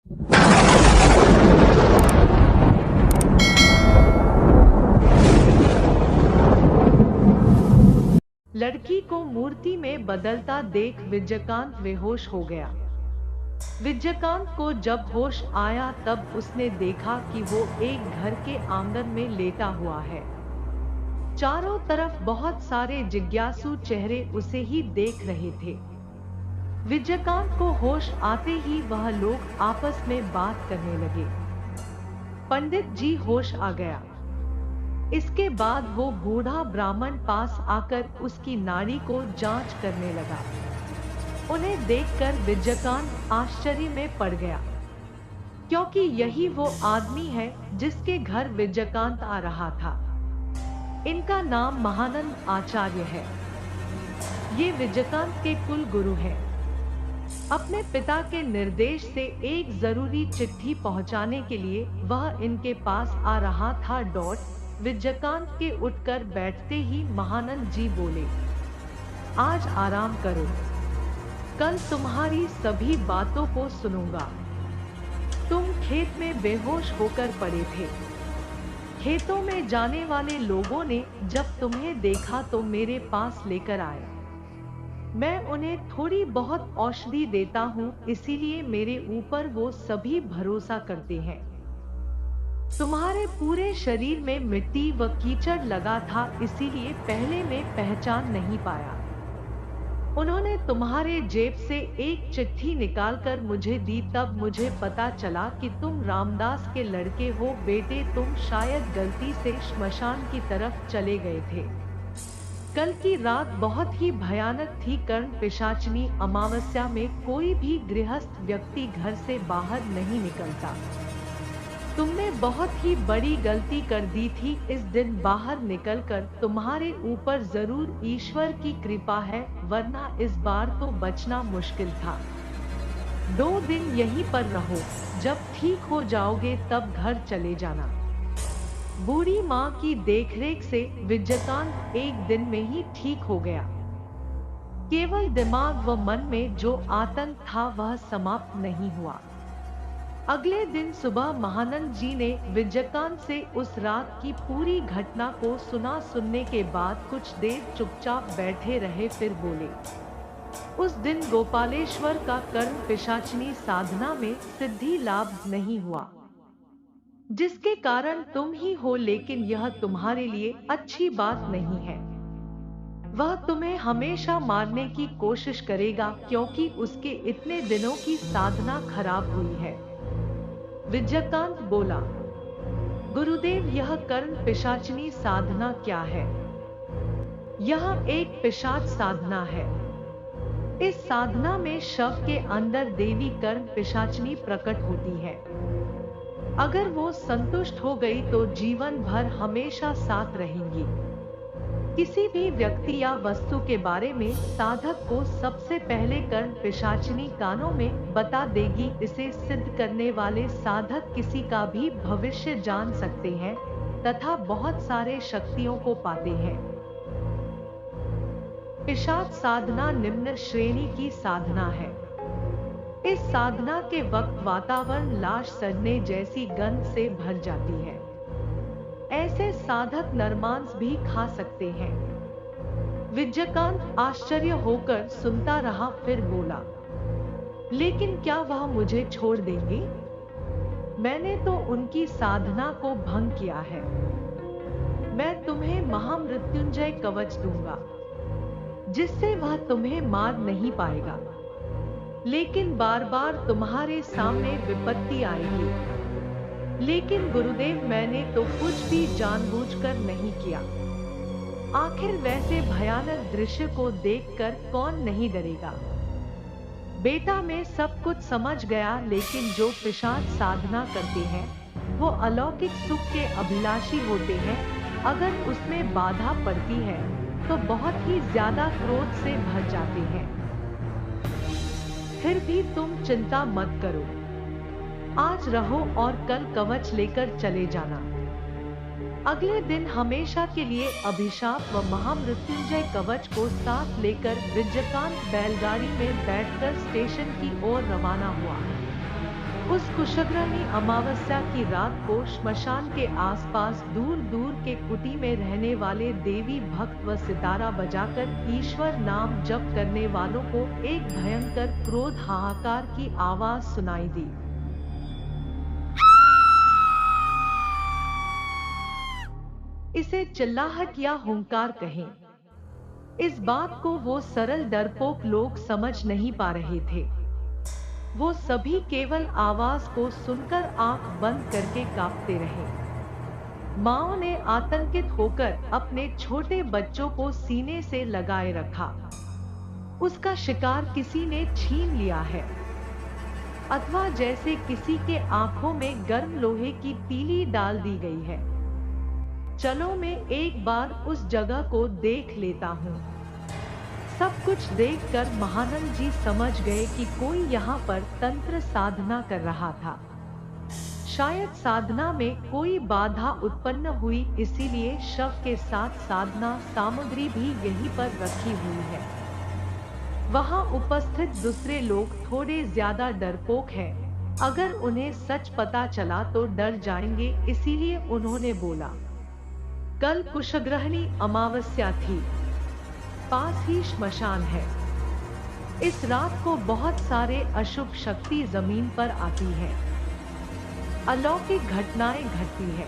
लड़की को मूर्ति में बदलता देख विजयकांत बेहोश हो गया। विजयकांत को जब होश आया तब उसने देखा कि वो एक घर के आंगन में लेटा हुआ है। चारों तरफ बहुत सारे जिज्ञासु चेहरे उसे ही देख रहे थे। विजयकांत को होश आते ही वह लोग आपस में बात करने लगे। पंडित जी होश आ गया। इसके बाद वो बूढ़ा ब्राह्मण पास आकर उसकी नाड़ी को जांच करने लगा। उन्हें देखकर विजयकांत आश्चर्य में पड़ गया, क्योंकि यही वो आदमी है जिसके घर विजयकांत आ रहा था। इनका नाम महानंद आचार्य है। ये विजयकांत के कुल गुरु हैं। अपने पिता के निर्देश से एक जरूरी चिट्ठी पहुंचाने के लिए वह इनके पास आ रहा था। विजयकांत के उठकर बैठते ही महानंद जी बोले, आज आराम करो, कल तुम्हारी सभी बातों को सुनूंगा। तुम खेत में बेहोश होकर पड़े थे। खेतों में जाने वाले लोगों ने जब तुम्हें देखा तो मेरे पास लेकर आए। मैं उन्हें थोड़ी बहुत औषधि देता हूँ, इसीलिए मेरे ऊपर वो सभी भरोसा करते हैं। तुम्हारे पूरे शरीर में मिट्टी व कीचड़ लगा था, इसीलिए पहले मैं पहचान नहीं पाया। उन्होंने तुम्हारे जेब से एक चिट्ठी निकालकर मुझे दी, तब मुझे पता चला कि तुम रामदास के लड़के हो। बेटे, तुम शायद गलती से श्मशान की तरफ चले गए थे। कल की रात बहुत ही भयानक थी। कर्ण पिशाचिनी अमावस्या में कोई भी गृहस्थ व्यक्ति घर से बाहर नहीं निकलता। तुमने बहुत ही बड़ी गलती कर दी थी। इस दिन बाहर निकलकर तुम्हारे ऊपर जरूर ईश्वर की कृपा है, वरना इस बार तो बचना मुश्किल था। 2 दिन यहीं पर रहो, जब ठीक हो जाओगे तब घर चले जाना। बूढ़ी माँ की देखरेख से विजयकांत एक दिन में ही ठीक हो गया। केवल दिमाग व मन में जो आतंक था वह समाप्त नहीं हुआ। अगले दिन सुबह महानंद जी ने विजयकांत से उस रात की पूरी घटना को सुना। सुनने के बाद कुछ देर चुपचाप बैठे रहे, फिर बोले, उस दिन गोपालेश्वर का कर्ण पिशाचिनी साधना में सिद्धि लाभ नहीं हुआ, जिसके कारण तुम ही हो, लेकिन यह तुम्हारे लिए अच्छी बात नहीं है। वह तुम्हें हमेशा मारने की कोशिश करेगा, क्योंकि उसके इतने दिनों की साधना खराब हुई है। विजयकांत बोला, गुरुदेव, यह कर्ण पिशाचिनी साधना क्या है? यह एक पिशाच साधना है। इस साधना में शव के अंदर देवी कर्ण पिशाचिनी प्रकट होती है। अगर वो संतुष्ट हो गई तो जीवन भर हमेशा साथ रहेंगी। किसी भी व्यक्ति या वस्तु के बारे में साधक को सबसे पहले कर्ण पिशाचिनी कानों में बता देगी। इसे सिद्ध करने वाले साधक किसी का भी भविष्य जान सकते हैं तथा बहुत सारे शक्तियों को पाते हैं। पिशाच साधना निम्न श्रेणी की साधना है। इस साधना के वक्त वातावरण लाश सड़ने जैसी गंध से भर जाती है। ऐसे साधक नरमांस भी खा सकते हैं। विजयकांत आश्चर्य होकर सुनता रहा, फिर बोला, लेकिन क्या वह मुझे छोड़ देंगे? मैंने तो उनकी साधना को भंग किया है। मैं तुम्हें महामृत्युंजय कवच दूंगा, जिससे वह तुम्हें मार नहीं पाएगा, लेकिन बार बार तुम्हारे सामने विपत्ति आएगी। लेकिन गुरुदेव, मैंने तो कुछ भी जानबूझकर नहीं किया। आखिर वैसे भयानक दृश्य को देखकर कौन नहीं डरेगा? बेटा, मैं सब कुछ समझ गया, लेकिन जो पिशाच साधना करते हैं वो अलौकिक सुख के अभिलाषी होते हैं। अगर उसमें बाधा पड़ती है तो बहुत ही ज्यादा क्रोध से भर जाते हैं। फिर भी तुम चिंता मत करो, आज रहो और कल कवच लेकर चले जाना। अगले दिन हमेशा के लिए अभिशाप व महामृत्युंजय कवच को साथ लेकर विजयकांत बैलगाड़ी में बैठकर स्टेशन की ओर रवाना हुआ। उस कुशग्रहणी अमावस्या की रात को श्मशान के आसपास दूर दूर के कुटी में रहने वाले देवी भक्त व सितारा बजाकर ईश्वर नाम जप करने वालों को एक भयंकर क्रोध हाहाकार की आवाज सुनाई दी। इसे चिल्लाहट या हुंकार कहें। इस बात को वो सरल डरपोक लोग समझ नहीं पा रहे थे। वो सभी केवल आवाज को सुनकर आंख बंद करके कांपते रहे। माओ ने आतंकित होकर अपने छोटे बच्चों को सीने से लगाए रखा। उसका शिकार किसी ने छीन लिया है, अथवा जैसे किसी के आंखों में गर्म लोहे की तीली डाल दी गई है। चलो मैं एक बार उस जगह को देख लेता हूँ। सब कुछ देखकर महानंद जी समझ गए कि कोई यहाँ पर तंत्र साधना कर रहा था। शायद साधना में कोई बाधा उत्पन्न हुई, इसीलिए शव के साथ साधना सामग्री भी यहीं पर रखी हुई है। वहाँ उपस्थित दूसरे लोग थोड़े ज्यादा डरपोक हैं। अगर उन्हें सच पता चला तो डर जाएंगे, इसीलिए उन्होंने बोला, कल कुशग्रहणी अमावस्या थी, पास ही श्मशान है। इस रात को बहुत सारे अशुभ शक्ति जमीन पर आती है, अलौकिक घटनाएं घटती है,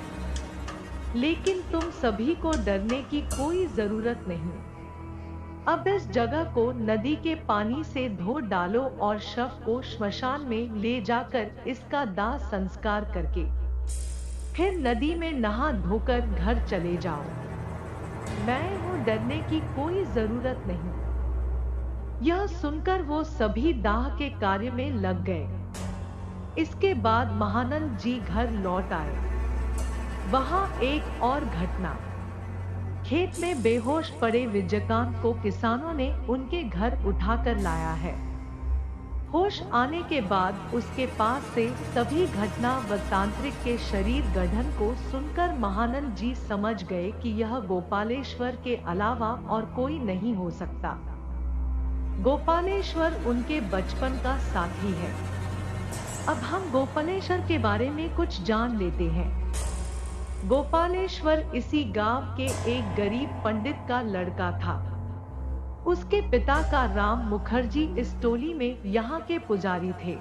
लेकिन तुम सभी को डरने की कोई जरूरत नहीं। अब इस जगह को नदी के पानी से धो डालो और शव को श्मशान में ले जाकर इसका दाह संस्कार करके फिर नदी में नहा धोकर घर चले जाओ। मैं हूं, डरने की कोई जरूरत नहीं। यह सुनकर वो सभी दाह के कार्य में लग गए। इसके बाद महानंद जी घर लौट आए। वहां एक और घटना। खेत में बेहोश पड़े विजयकांत को किसानों ने उनके घर उठाकर लाया है। होश आने के बाद उसके पास से सभी घटना व तांत्रिक के शरीर गठन को सुनकर महानंद जी समझ गए कि यह गोपालेश्वर के अलावा और कोई नहीं हो सकता। गोपालेश्वर उनके बचपन का साथी है। अब हम गोपालेश्वर के बारे में कुछ जान लेते हैं। गोपालेश्वर इसी गांव के एक गरीब पंडित का लड़का था। उसके पिता का राम मुखर्जी इस टोली में यहाँ के पुजारी थे।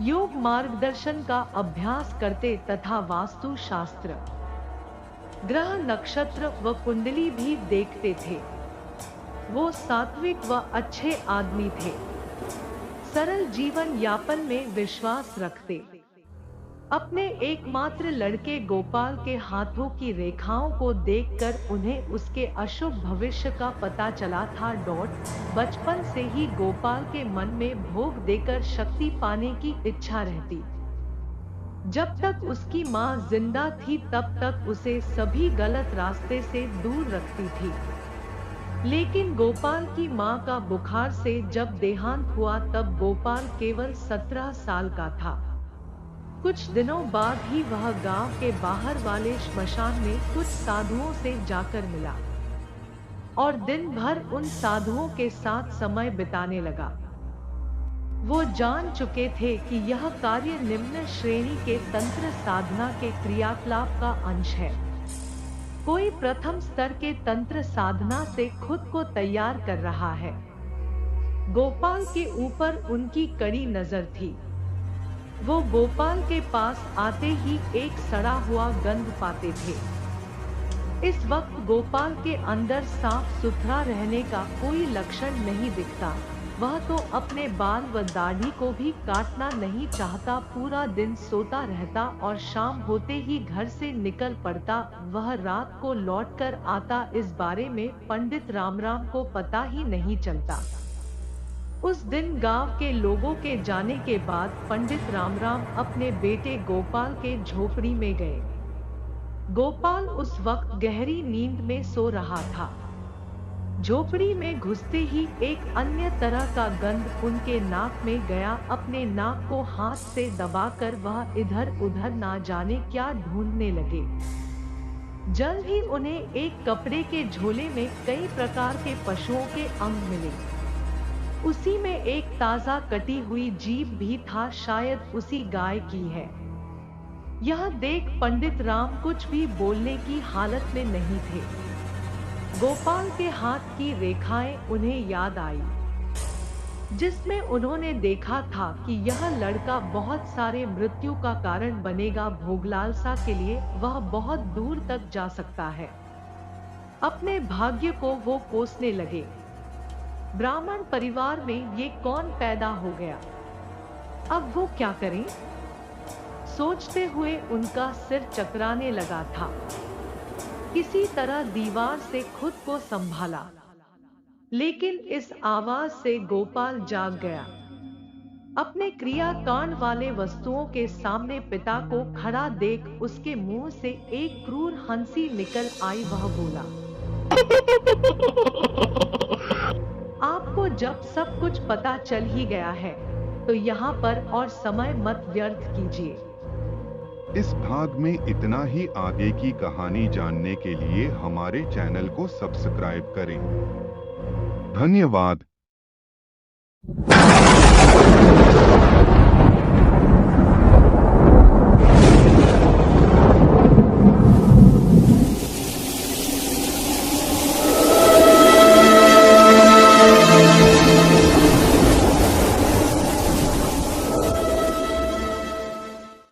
योग मार्गदर्शन का अभ्यास करते तथा वास्तु शास्त्र, ग्रह नक्षत्र व कुंडली भी देखते थे। वो सात्विक व अच्छे आदमी थे। सरल जीवन यापन में विश्वास रखते। अपने एकमात्र लड़के गोपाल के हाथों की रेखाओं को देखकर उन्हें उसके अशुभ भविष्य का पता चला था। बचपन से ही गोपाल के मन में भोग देकर शक्ति पाने की इच्छा रहती। जब तक उसकी माँ जिंदा थी तब तक उसे सभी गलत रास्ते से दूर रखती थी। लेकिन गोपाल की माँ का बुखार से जब देहांत हुआ तब गोपाल केवल 17 साल का था। कुछ दिनों बाद ही वह गांव के बाहर वाले श्मशान में कुछ साधुओं से जाकर मिला और दिन भर उन साधुओं के साथ समय बिताने लगा। वो जान चुके थे कि यह कार्य निम्न श्रेणी के तंत्र साधना के क्रियाकलाप का अंश है। कोई प्रथम स्तर के तंत्र साधना से खुद को तैयार कर रहा है। गोपाल के ऊपर उनकी कड़ी नजर थी। वो गोपाल के पास आते ही एक सड़ा हुआ गंध पाते थे। इस वक्त गोपाल के अंदर साफ सुथरा रहने का कोई लक्षण नहीं दिखता। वह तो अपने बाल व दाढ़ी को भी काटना नहीं चाहता। पूरा दिन सोता रहता और शाम होते ही घर से निकल पड़ता। वह रात को लौटकर आता, इस बारे में पंडित रामराम को पता ही नहीं चलता। उस दिन गांव के लोगों के जाने के बाद पंडित रामराम अपने बेटे गोपाल के झोपड़ी में गए। गोपाल उस वक्त गहरी नींद में सो रहा था। झोपड़ी में घुसते ही एक अन्य तरह का गंध उनके नाक में गया। अपने नाक को हाथ से दबाकर वह इधर उधर ना जाने क्या ढूंढने लगे। जल्द ही उन्हें एक कपड़े के झोले में कई प्रकार के पशुओं के अंग मिले। उसी में एक ताजा कटी हुई जीभ भी था, शायद उसी गाय की है। यह देख पंडित राम कुछ भी बोलने की हालत में नहीं थे। गोपाल के हाथ की रेखाएं उन्हें याद आई, जिसमें उन्होंने देखा था कि यह लड़का बहुत सारे मृत्यु का कारण बनेगा। भोगलालसा के लिए वह बहुत दूर तक जा सकता है। अपने भाग्य को वो कोसने लगे। ब्राह्मण परिवार में ये कौन पैदा हो गया, अब वो क्या करें? सोचते हुए उनका सिर चकराने लगा था। किसी तरह दीवार से खुद को संभाला, लेकिन इस आवाज से गोपाल जाग गया। अपने क्रियाकांड वाले वस्तुओं के सामने पिता को खड़ा देख उसके मुंह से एक क्रूर हंसी निकल आई। वह बोला, आपको जब सब कुछ पता चल ही गया है तो यहाँ पर और समय मत व्यर्थ कीजिए। इस भाग में इतना ही। आगे की कहानी जानने के लिए हमारे चैनल को सब्सक्राइब करें। धन्यवाद।